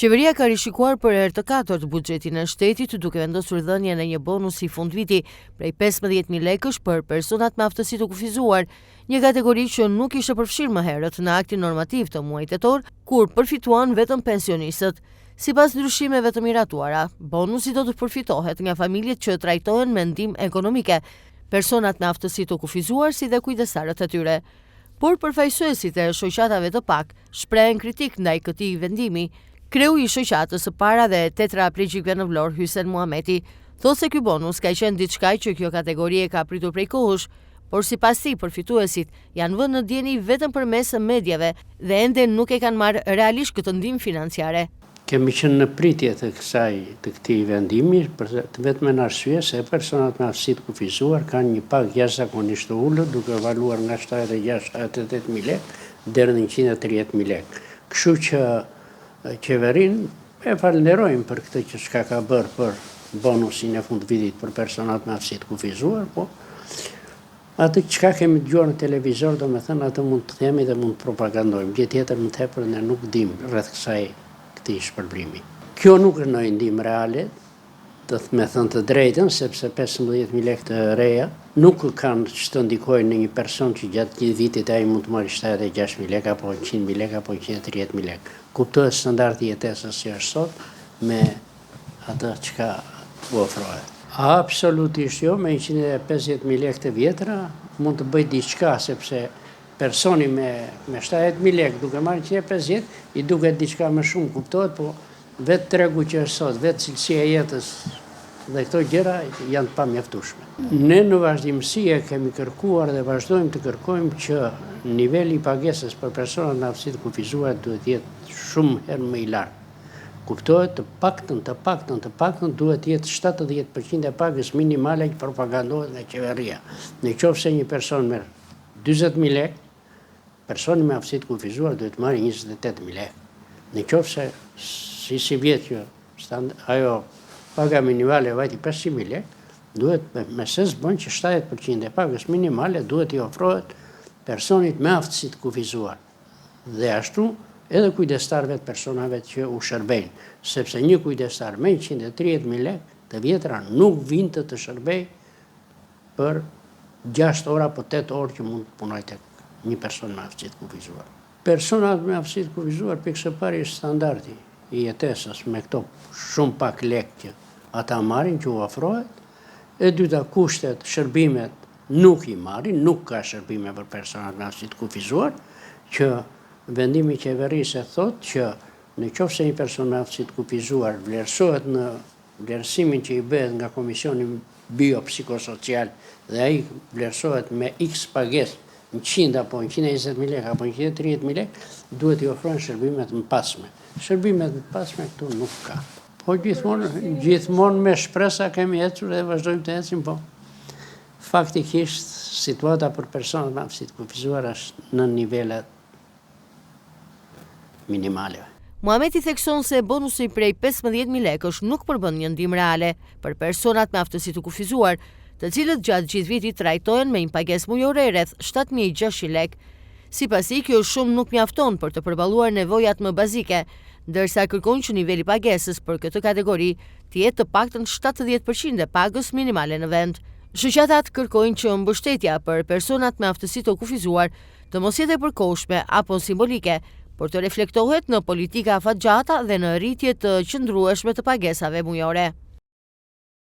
Qeveria ka rishikuar për herë të katërt buxhetin e shtetit, duke vendosur dhënien e një bonusi fundviti prej 15.000 lekësh për personat me aftësi të kufizuar, një kategori që nuk ishte përfshirë më herët në aktin normativ të muajit tetor, kur përfituan vetëm pensionistët. Sipas ndryshimeve të miratuara, bonusi do të përfitohet nga familjet që trajtohen me ndihmë ekonomike, personat me aftësi të kufizuar si dhe kujdestarët e tyre. Por përfaqësuesit e shoqatave të PAK shprehen kritik ndaj këtij vendimi. Kreu i shoqatës së para dhe tetraplegjikëve në Vlorë, Hysen Muhameti, thotë se ky bonus ka qenë diçka që kjo kategori e ka pritur prej kohësh, por sipas tij përfituesit janë vënë në dieni vetëm përmes mediave dhe ende nuk e kanë marrë realisht këtë ndihmë financiare. Kemi qenë në pritje të këtij vendimi, vetëm në arsye se personat me aftësi të kufizuar kanë një pagë jashtëzakonisht të ulët, duke evaluar nga 76-78.000 lekë deri në 130.000 lekë. Kështu që qeverin e falenderojmë për këtë që çka ka bërë për bonusin e fundvitit për personat me aftësi të kufizuar, po atë çka kemi dëgjuar në televizor, domethënë atë mund të themi dhe mund të propagandojmë. Gjë tjetër më tepër ne nuk dimë rreth këtij shpërblimi. Kjo nuk është një ndihmë reale, me thënë të drejtën, sepse 15.000 lekë të reja nuk kanë që të ndikojnë në një person që gjatë gjithë vitit ai mund të marrë 76.000 lekë apo 100.000 lekë apo 130.000 lekë. Kuptohet standardi i jetesës si është sot me atë çka u ofrohet. Absolutisht jo, me 150.000 lekë të vjetra mund të bëj diçka, sepse personi me 70.000 lekë duke marrë 150 i duket diçka më shumë, kuptohet, po vetë tregu që është sot, vetë cilësia e jetës dhe këto gjëra janë të pamjaftueshme. Ne në vazhdimësi e kemi kërkuar dhe vazhdojmë të kërkojmë që niveli i pagesës për personat me aftësi të kufizuar duhet jetë shumë herë më i lartë. Kuptohet, të paktën duhet jetë 70% e pagës minimale që propagandohet nga qeveria. Në qoftë se një person merr 40.000 lekë, personi me aftësi të kufizuar duhet marrë 28.000 lekë. Në qoftë se si vjetë që ajo paga minimale vajti 500.000 lekë, duhet me ses bën që 70% e pagës minimale duhet i ofrohet personit me aftësi të kufizuar. Dhe ashtu edhe kujdestarëve të personave që u shërbejnë, sepse një kujdestar me 130.000 lekë të vjetra nuk vinte të shërbej për 6 orë apo 8 orë që mund të punoj tek një person me aftësi të kufizuar. Personat me aftësi të kufizuar pikë së pari është standardi i jetesës me këto shumë pak lekë që ata marrin që u ofrohet, e dyta kushtet, shërbimet nuk i marrin, nuk ka shërbime për personat me aftësi të kufizuar, që vendimi i qeverisë thotë që në qoftë se një person me aftësi të kufizuar vlerësohet në vlerësimin që i bëhet nga Komisioni Biopsikosocial dhe ai vlerësohet me X pagesë, 100 apo 120.000 lekë apo 130.000 lekë, duhet i ofrohen shërbimet më pasme. Shërbimet më pasme këtu nuk ka. Po gjithmonë me shpresa kemi ecur dhe vazhdojmë të ecim, po faktikisht situata për personat me aftësi të kufizuar është në nivelet minimale. Muhameti thekson se bonusi prej 15.000 lekësh nuk përbën një ndihmë reale për personat me aftësi të kufizuar, të cilët gjatë gjithë vitit trajtohen me një pagesë mujore rreth 7.600 lekë. Sipas tij, kjo shumë nuk mjafton për të përballuar nevojat më bazike, ndërsa kërkojnë që niveli i pagesës për këtë kategori të jetë të paktën 70% e pagës minimale në vend. Shoqatat kërkojnë që mbështetja për personat me aftësi të kufizuar të mos jetë e përkohshme apo simbolike, por të reflektohet në politika afatgjata dhe në rritje të qëndrueshme të pagesave mujore.